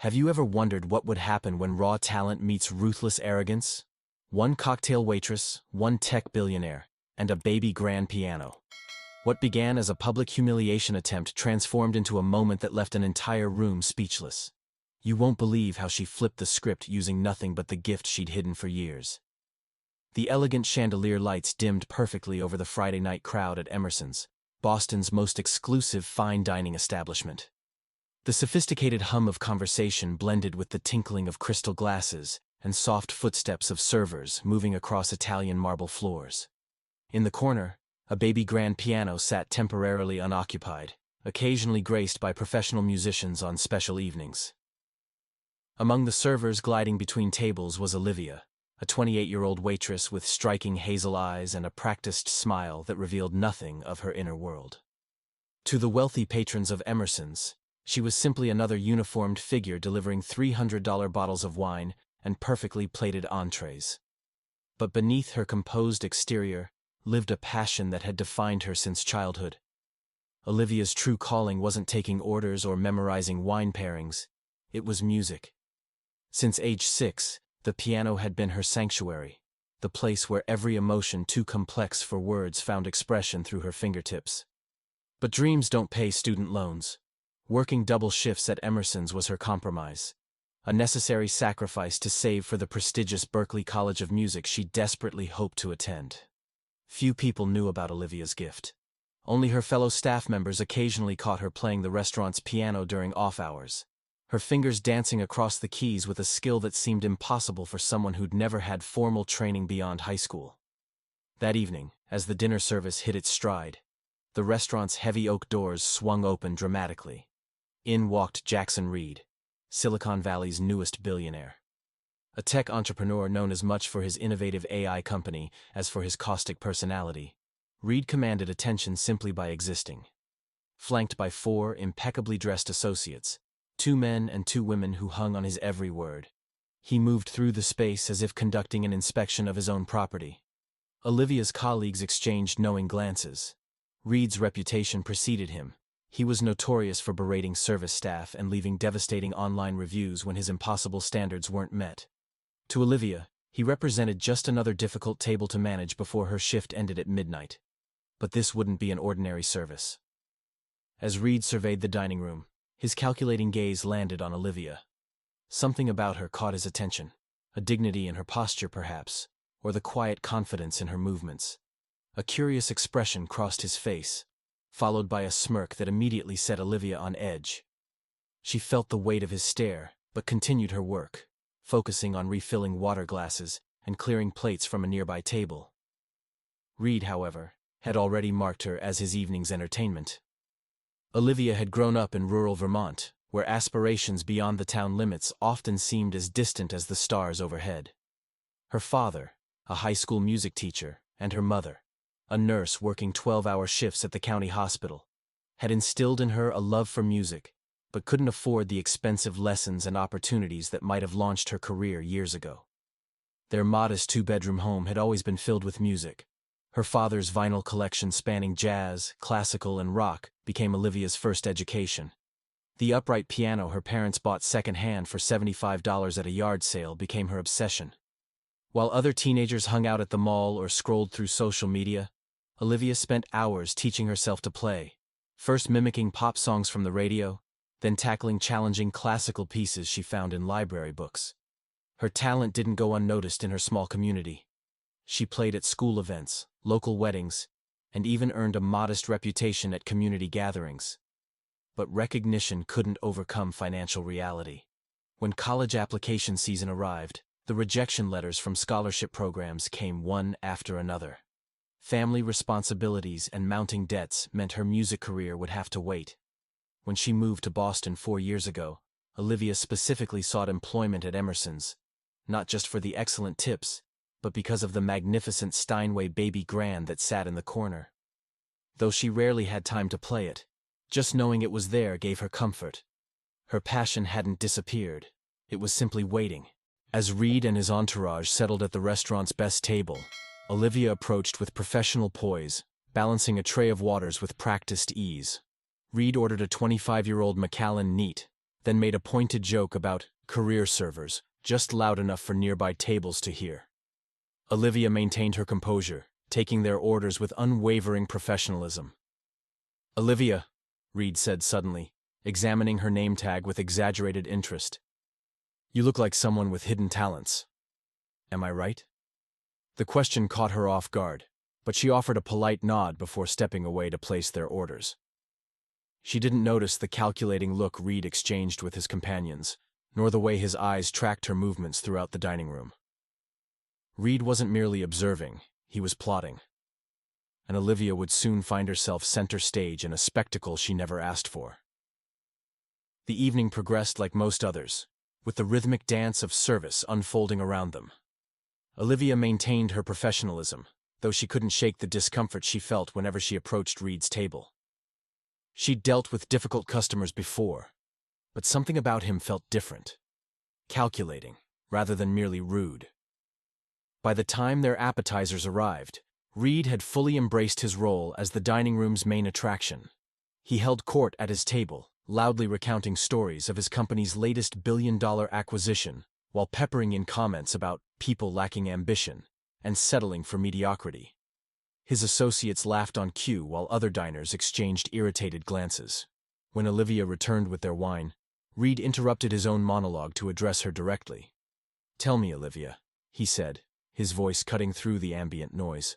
Have you ever wondered what would happen when raw talent meets ruthless arrogance? One cocktail waitress, one tech billionaire, and a baby grand piano. What began as a public humiliation attempt transformed into a moment that left an entire room speechless. You won't believe how she flipped the script using nothing but the gift she'd hidden for years. The elegant chandelier lights dimmed perfectly over the Friday night crowd at Emerson's, Boston's most exclusive fine dining establishment. The sophisticated hum of conversation blended with the tinkling of crystal glasses and soft footsteps of servers moving across Italian marble floors. In the corner, a baby grand piano sat temporarily unoccupied, occasionally graced by professional musicians on special evenings. Among the servers gliding between tables was Olivia, a 28-year-old waitress with striking hazel eyes and a practiced smile that revealed nothing of her inner world. To the wealthy patrons of Emerson's, she was simply another uniformed figure delivering $300 bottles of wine and perfectly plated entrees. But beneath her composed exterior lived a passion that had defined her since childhood. Olivia's true calling wasn't taking orders or memorizing wine pairings, it was music. Since age 6, the piano had been her sanctuary, the place where every emotion too complex for words found expression through her fingertips. But dreams don't pay student loans. Working double shifts at Emerson's was her compromise, a necessary sacrifice to save for the prestigious Berklee College of Music she desperately hoped to attend. Few people knew about Olivia's gift. Only her fellow staff members occasionally caught her playing the restaurant's piano during off hours, her fingers dancing across the keys with a skill that seemed impossible for someone who'd never had formal training beyond high school. That evening, as the dinner service hit its stride, the restaurant's heavy oak doors swung open dramatically. In walked Jackson Reed, Silicon Valley's newest billionaire. A tech entrepreneur known as much for his innovative AI company as for his caustic personality, Reed commanded attention simply by existing. Flanked by 4 impeccably dressed associates, 2 men and 2 women who hung on his every word, he moved through the space as if conducting an inspection of his own property. Olivia's colleagues exchanged knowing glances. Reed's reputation preceded him. He was notorious for berating service staff and leaving devastating online reviews when his impossible standards weren't met. To Olivia, he represented just another difficult table to manage before her shift ended at midnight. But this wouldn't be an ordinary service. As Reed surveyed the dining room, his calculating gaze landed on Olivia. Something about her caught his attention, a dignity in her posture perhaps, or the quiet confidence in her movements. A curious expression crossed his face, followed by a smirk that immediately set Olivia on edge. She felt the weight of his stare, but continued her work, focusing on refilling water glasses and clearing plates from a nearby table. Reed, however, had already marked her as his evening's entertainment. Olivia had grown up in rural Vermont, where aspirations beyond the town limits often seemed as distant as the stars overhead. Her father, a high school music teacher, and her mother, a nurse working 12-hour shifts at the county hospital, had instilled in her a love for music, but couldn't afford the expensive lessons and opportunities that might have launched her career years ago. Their modest 2-bedroom home had always been filled with music. Her father's vinyl collection spanning jazz, classical, and rock became Olivia's first education. The upright piano her parents bought secondhand for $75 at a yard sale became her obsession. While other teenagers hung out at the mall or scrolled through social media, Olivia spent hours teaching herself to play, first mimicking pop songs from the radio, then tackling challenging classical pieces she found in library books. Her talent didn't go unnoticed in her small community. She played at school events, local weddings, and even earned a modest reputation at community gatherings. But recognition couldn't overcome financial reality. When college application season arrived, the rejection letters from scholarship programs came one after another. Family responsibilities and mounting debts meant her music career would have to wait. When she moved to Boston 4 years ago, Olivia specifically sought employment at Emerson's, not just for the excellent tips, but because of the magnificent Steinway baby grand that sat in the corner. Though she rarely had time to play it, just knowing it was there gave her comfort. Her passion hadn't disappeared, it was simply waiting. As Reed and his entourage settled at the restaurant's best table, Olivia approached with professional poise, balancing a tray of waters with practiced ease. Reed ordered a 25-year-old Macallan neat, then made a pointed joke about career servers, just loud enough for nearby tables to hear. Olivia maintained her composure, taking their orders with unwavering professionalism. "Olivia," Reed said suddenly, examining her name tag with exaggerated interest. "You look like someone with hidden talents. Am I right?" The question caught her off guard, but she offered a polite nod before stepping away to place their orders. She didn't notice the calculating look Reed exchanged with his companions, nor the way his eyes tracked her movements throughout the dining room. Reed wasn't merely observing, he was plotting. And Olivia would soon find herself center stage in a spectacle she never asked for. The evening progressed like most others, with the rhythmic dance of service unfolding around them. Olivia maintained her professionalism, though she couldn't shake the discomfort she felt whenever she approached Reed's table. She'd dealt with difficult customers before, but something about him felt different, calculating, rather than merely rude. By the time their appetizers arrived, Reed had fully embraced his role as the dining room's main attraction. He held court at his table, loudly recounting stories of his company's latest billion-dollar acquisition, while peppering in comments about people lacking ambition and settling for mediocrity. His associates laughed on cue while other diners exchanged irritated glances. When Olivia returned with their wine, Reed interrupted his own monologue to address her directly. "Tell me, Olivia," he said, his voice cutting through the ambient noise.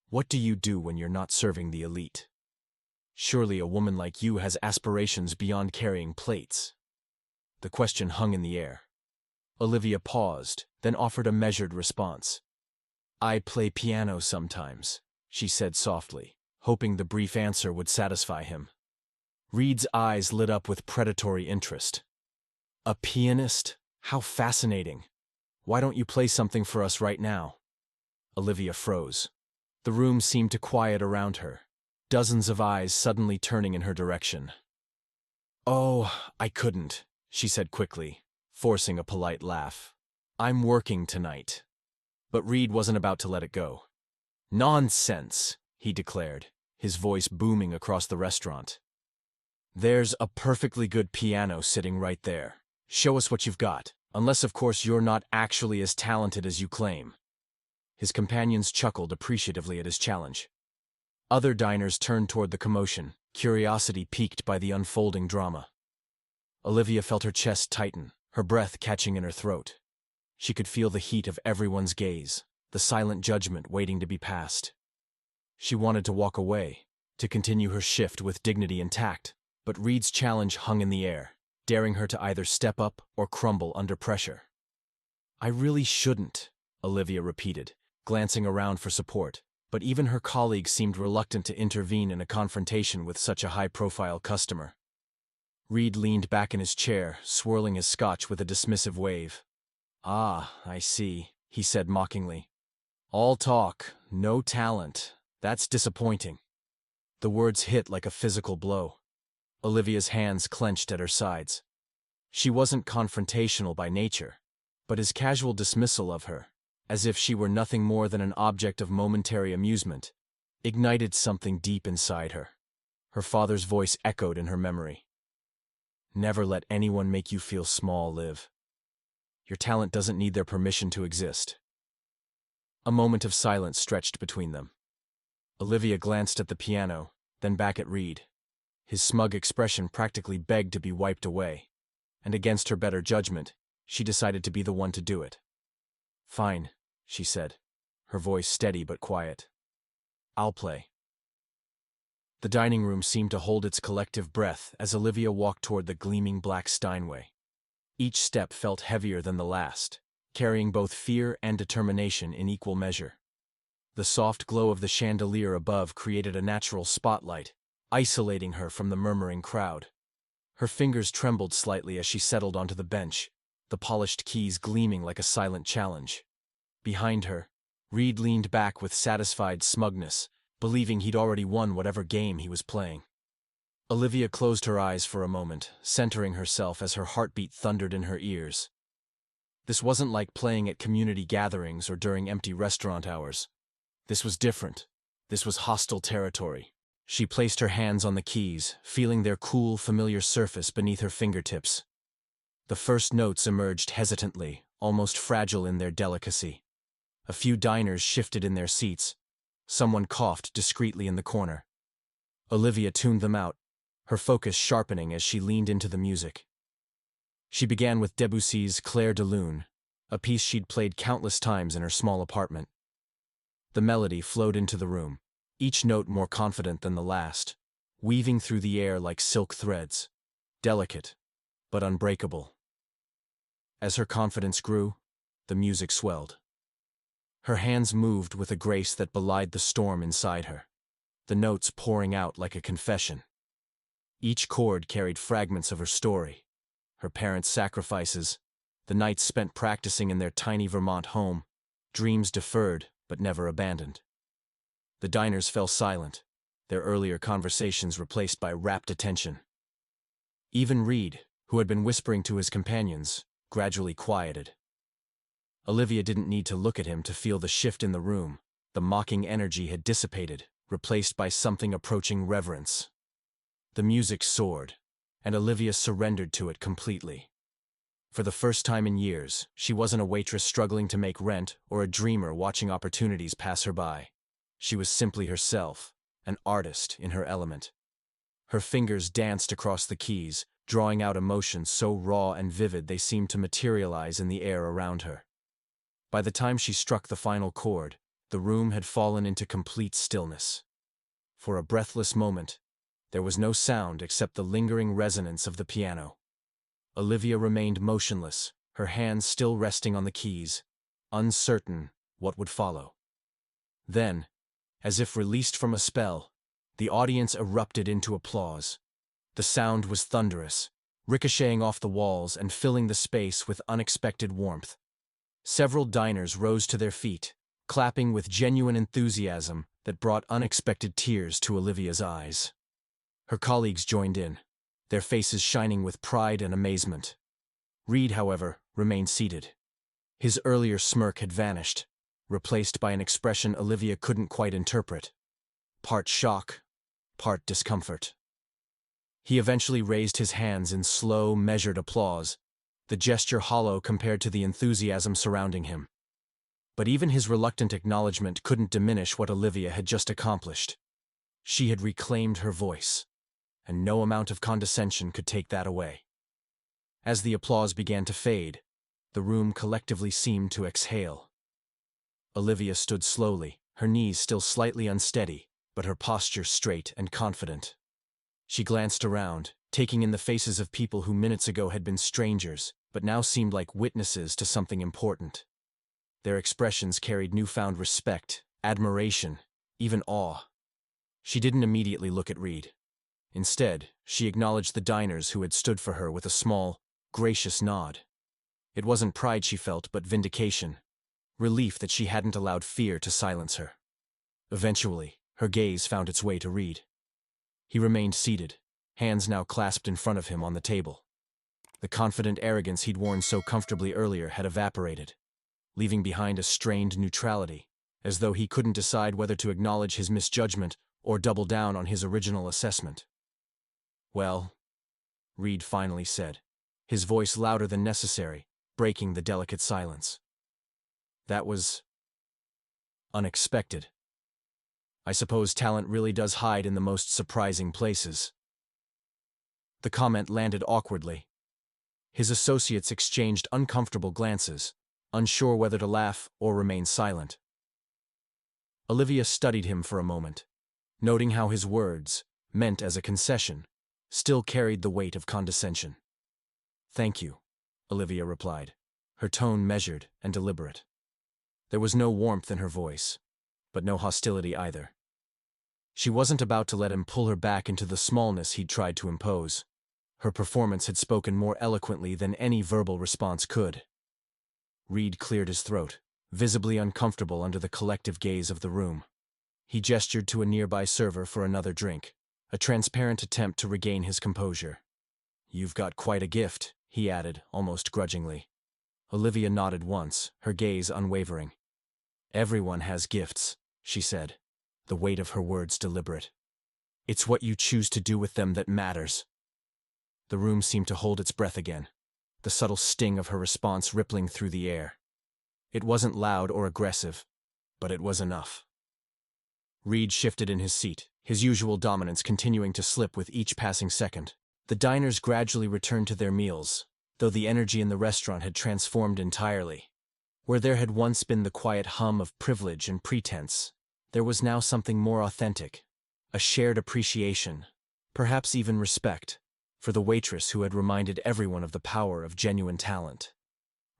"What do you do when you're not serving the elite? Surely a woman like you has aspirations beyond carrying plates." The question hung in the air. Olivia paused, then offered a measured response. "I play piano sometimes," she said softly, hoping the brief answer would satisfy him. Reed's eyes lit up with predatory interest. "A pianist? How fascinating. Why don't you play something for us right now?" Olivia froze. The room seemed to quiet around her, dozens of eyes suddenly turning in her direction. "Oh, I couldn't," she said quickly, forcing a polite laugh. "I'm working tonight." But Reed wasn't about to let it go. "Nonsense," he declared, his voice booming across the restaurant. "There's a perfectly good piano sitting right there. Show us what you've got, unless of course you're not actually as talented as you claim." His companions chuckled appreciatively at his challenge. Other diners turned toward the commotion, curiosity piqued by the unfolding drama. Olivia felt her chest tighten, her breath catching in her throat. She could feel the heat of everyone's gaze, the silent judgment waiting to be passed. She wanted to walk away, to continue her shift with dignity intact, but Reed's challenge hung in the air, daring her to either step up or crumble under pressure. "I really shouldn't," Olivia repeated, glancing around for support, but even her colleagues seemed reluctant to intervene in a confrontation with such a high-profile customer. Reed leaned back in his chair, swirling his scotch with a dismissive wave. "Ah, I see," he said mockingly. "All talk, no talent. That's disappointing." The words hit like a physical blow. Olivia's hands clenched at her sides. She wasn't confrontational by nature, but his casual dismissal of her, as if she were nothing more than an object of momentary amusement, ignited something deep inside her. Her father's voice echoed in her memory. "Never let anyone make you feel small, Liv. Your talent doesn't need their permission to exist." A moment of silence stretched between them. Olivia glanced at the piano, then back at Reed. His smug expression practically begged to be wiped away, and against her better judgment, she decided to be the one to do it. "Fine," she said, her voice steady but quiet. "I'll play." The dining room seemed to hold its collective breath as Olivia walked toward the gleaming black Steinway. Each step felt heavier than the last, carrying both fear and determination in equal measure. The soft glow of the chandelier above created a natural spotlight, isolating her from the murmuring crowd. Her fingers trembled slightly as she settled onto the bench, the polished keys gleaming like a silent challenge. Behind her, Reed leaned back with satisfied smugness, believing he'd already won whatever game he was playing. Olivia closed her eyes for a moment, centering herself as her heartbeat thundered in her ears. This wasn't like playing at community gatherings or during empty restaurant hours. This was different. This was hostile territory. She placed her hands on the keys, feeling their cool, familiar surface beneath her fingertips. The first notes emerged hesitantly, almost fragile in their delicacy. A few diners shifted in their seats. Someone coughed discreetly in the corner. Olivia tuned them out, her focus sharpening as she leaned into the music. She began with Debussy's Clair de Lune, a piece she'd played countless times in her small apartment. The melody flowed into the room, each note more confident than the last, weaving through the air like silk threads, delicate but unbreakable. As her confidence grew, the music swelled. Her hands moved with a grace that belied the storm inside her, the notes pouring out like a confession. Each chord carried fragments of her story, her parents' sacrifices, the nights spent practicing in their tiny Vermont home, dreams deferred but never abandoned. The diners fell silent, their earlier conversations replaced by rapt attention. Even Reed, who had been whispering to his companions, gradually quieted. Olivia didn't need to look at him to feel the shift in the room. The mocking energy had dissipated, replaced by something approaching reverence. The music soared, and Olivia surrendered to it completely. For the first time in years, she wasn't a waitress struggling to make rent or a dreamer watching opportunities pass her by. She was simply herself, an artist in her element. Her fingers danced across the keys, drawing out emotions so raw and vivid they seemed to materialize in the air around her. By the time she struck the final chord, the room had fallen into complete stillness. For a breathless moment, there was no sound except the lingering resonance of the piano. Olivia remained motionless, her hands still resting on the keys, uncertain what would follow. Then, as if released from a spell, the audience erupted into applause. The sound was thunderous, ricocheting off the walls and filling the space with unexpected warmth. Several diners rose to their feet, clapping with genuine enthusiasm that brought unexpected tears to Olivia's eyes. Her colleagues joined in, their faces shining with pride and amazement. Reed, however, remained seated. His earlier smirk had vanished, replaced by an expression Olivia couldn't quite interpret. Part shock, part discomfort. He eventually raised his hands in slow, measured applause, the gesture hollow compared to the enthusiasm surrounding him. But even his reluctant acknowledgement couldn't diminish what Olivia had just accomplished. She had reclaimed her voice, and no amount of condescension could take that away. As the applause began to fade, the room collectively seemed to exhale. Olivia stood slowly, her knees still slightly unsteady, but her posture straight and confident. She glanced around, taking in the faces of people who minutes ago had been strangers, but now seemed like witnesses to something important. Their expressions carried newfound respect, admiration, even awe. She didn't immediately look at Reed. Instead, she acknowledged the diners who had stood for her with a small, gracious nod. It wasn't pride she felt, but vindication, relief that she hadn't allowed fear to silence her. Eventually, her gaze found its way to Reed. He remained seated, hands now clasped in front of him on the table. The confident arrogance he'd worn so comfortably earlier had evaporated, leaving behind a strained neutrality, as though he couldn't decide whether to acknowledge his misjudgment or double down on his original assessment. "Well," Reed finally said, his voice louder than necessary, breaking the delicate silence. "That was unexpected. I suppose talent really does hide in the most surprising places." The comment landed awkwardly. His associates exchanged uncomfortable glances, unsure whether to laugh or remain silent. Olivia studied him for a moment, noting how his words, meant as a concession, still carried the weight of condescension. "Thank you," Olivia replied, her tone measured and deliberate. There was no warmth in her voice, but no hostility either. She wasn't about to let him pull her back into the smallness he'd tried to impose. Her performance had spoken more eloquently than any verbal response could. Reed cleared his throat, visibly uncomfortable under the collective gaze of the room. He gestured to a nearby server for another drink, a transparent attempt to regain his composure. "You've got quite a gift," he added, almost grudgingly. Olivia nodded once, her gaze unwavering. "Everyone has gifts," she said, the weight of her words deliberate. "It's what you choose to do with them that matters." The room seemed to hold its breath again. the subtle sting of her response rippling through the air. It wasn't loud or aggressive, but it was enough. Reed shifted in his seat, his usual dominance continuing to slip with each passing second. The diners gradually returned to their meals, though the energy in the restaurant had transformed entirely. Where there had once been the quiet hum of privilege and pretense, there was now something more authentic, a shared appreciation, perhaps even respect, for the waitress who had reminded everyone of the power of genuine talent.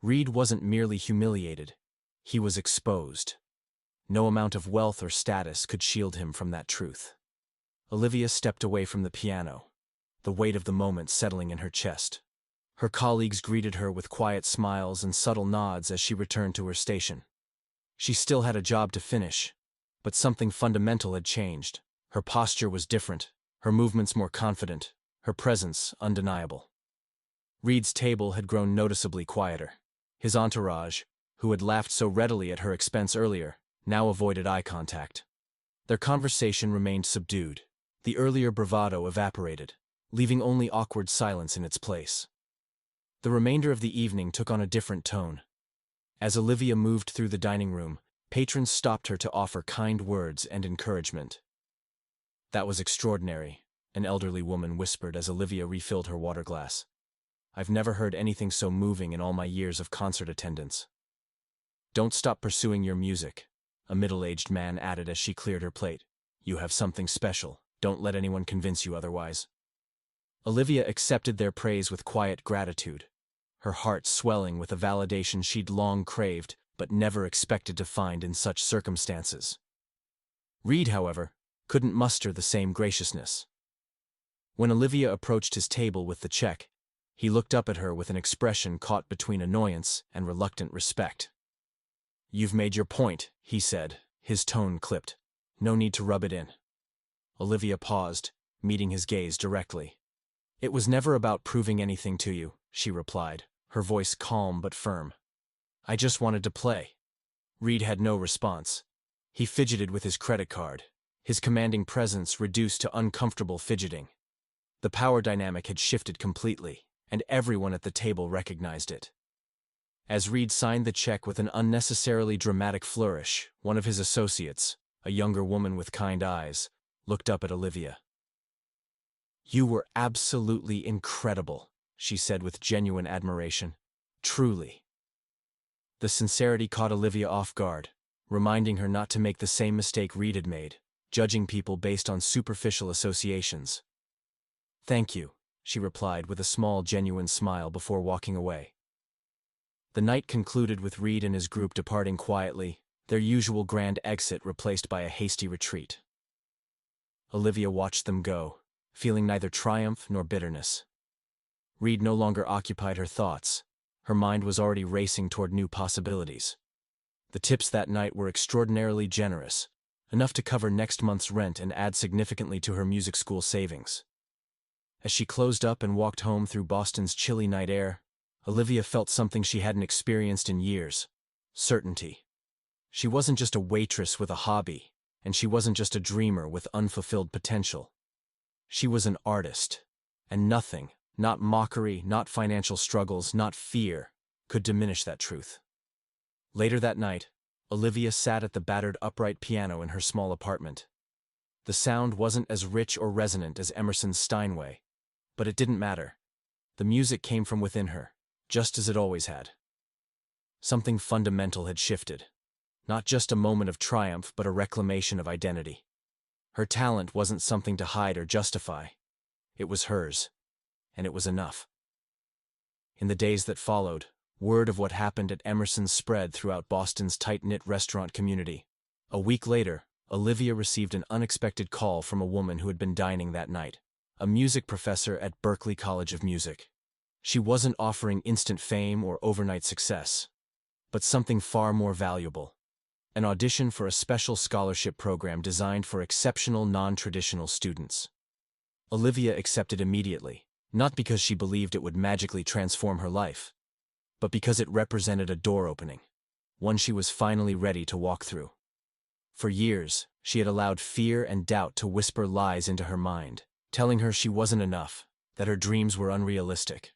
Reed wasn't merely humiliated, he was exposed. No amount of wealth or status could shield him from that truth. Olivia stepped away from the piano, the weight of the moment settling in her chest. Her colleagues greeted her with quiet smiles and subtle nods as she returned to her station. She still had a job to finish, but something fundamental had changed. Her posture was different, her movements more confident, her presence undeniable. Reed's table had grown noticeably quieter. His entourage, who had laughed so readily at her expense earlier, now avoided eye contact. Their conversation remained subdued. The earlier bravado evaporated, leaving only awkward silence in its place. The remainder of the evening took on a different tone. As Olivia moved through the dining room, patrons stopped her to offer kind words and encouragement. "That was extraordinary," an elderly woman whispered as Olivia refilled her water glass. "I've never heard anything so moving in all my years of concert attendance." "Don't stop pursuing your music," a middle-aged man added as she cleared her plate. "You have something special. Don't let anyone convince you otherwise." Olivia accepted their praise with quiet gratitude, her heart swelling with a validation she'd long craved but never expected to find in such circumstances. Reed, however, couldn't muster the same graciousness. When Olivia approached his table with the check, he looked up at her with an expression caught between annoyance and reluctant respect. "You've made your point," he said, his tone clipped. "No need to rub it in." Olivia paused, meeting his gaze directly. "It was never about proving anything to you," she replied, her voice calm but firm. "I just wanted to play." Reed had no response. He fidgeted with his credit card, his commanding presence reduced to uncomfortable fidgeting. The power dynamic had shifted completely, and everyone at the table recognized it. As Reed signed the check with an unnecessarily dramatic flourish, one of his associates, a younger woman with kind eyes, looked up at Olivia. "You were absolutely incredible," she said with genuine admiration. "Truly." The sincerity caught Olivia off guard, reminding her not to make the same mistake Reed had made, judging people based on superficial associations. "Thank you," she replied with a small, genuine smile before walking away. The night concluded with Reed and his group departing quietly, their usual grand exit replaced by a hasty retreat. Olivia watched them go, feeling neither triumph nor bitterness. Reed no longer occupied her thoughts. Her mind was already racing toward new possibilities. The tips that night were extraordinarily generous, enough to cover next month's rent and add significantly to her music school savings. As she closed up and walked home through Boston's chilly night air, Olivia felt something she hadn't experienced in years: certainty. She wasn't just a waitress with a hobby, and she wasn't just a dreamer with unfulfilled potential. She was an artist, and nothing, not mockery, not financial struggles, not fear, could diminish that truth. Later that night, Olivia sat at the battered upright piano in her small apartment. The sound wasn't as rich or resonant as Emerson's Steinway, but it didn't matter. The music came from within her, just as it always had. Something fundamental had shifted. Not just a moment of triumph, but a reclamation of identity. Her talent wasn't something to hide or justify. It was hers, and it was enough. In the days that followed, word of what happened at Emerson's spread throughout Boston's tight-knit restaurant community. A week later, Olivia received an unexpected call from a woman who had been dining that night, a music professor at Berklee College of Music. She wasn't offering instant fame or overnight success, but something far more valuable: an audition for a special scholarship program designed for exceptional non-traditional students. Olivia accepted immediately, not because she believed it would magically transform her life, but because it represented a door opening, one she was finally ready to walk through. For years, she had allowed fear and doubt to whisper lies into her mind, telling her she wasn't enough, that her dreams were unrealistic.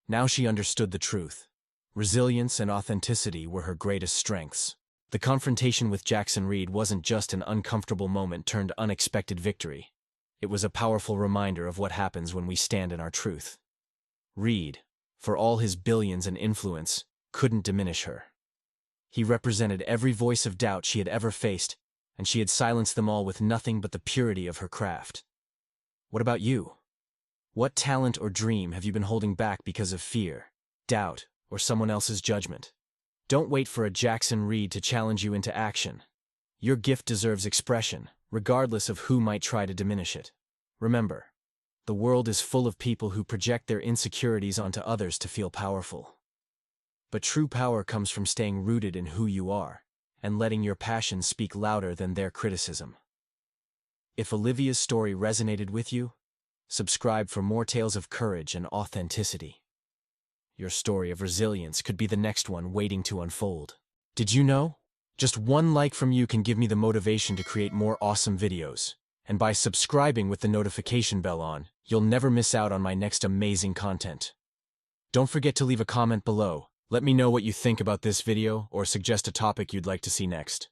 Now she understood the truth. Resilience and authenticity were her greatest strengths. The confrontation with Jackson Reed wasn't just an uncomfortable moment turned unexpected victory. It was a powerful reminder of what happens when we stand in our truth. Reed, for all his billions and influence, couldn't diminish her. He represented every voice of doubt she had ever faced, and she had silenced them all with nothing but the purity of her craft. What about you? What talent or dream have you been holding back because of fear, doubt, or someone else's judgment? Don't wait for a Jackson Reed to challenge you into action. Your gift deserves expression, regardless of who might try to diminish it. Remember, the world is full of people who project their insecurities onto others to feel powerful. But true power comes from staying rooted in who you are, and letting your passion speak louder than their criticism. If Olivia's story resonated with you, subscribe for more tales of courage and authenticity. Your story of resilience could be the next one waiting to unfold. Did you know? Just one like from you can give me the motivation to create more awesome videos. And by subscribing with the notification bell on, you'll never miss out on my next amazing content. Don't forget to leave a comment below. Let me know what you think about this video or suggest a topic you'd like to see next.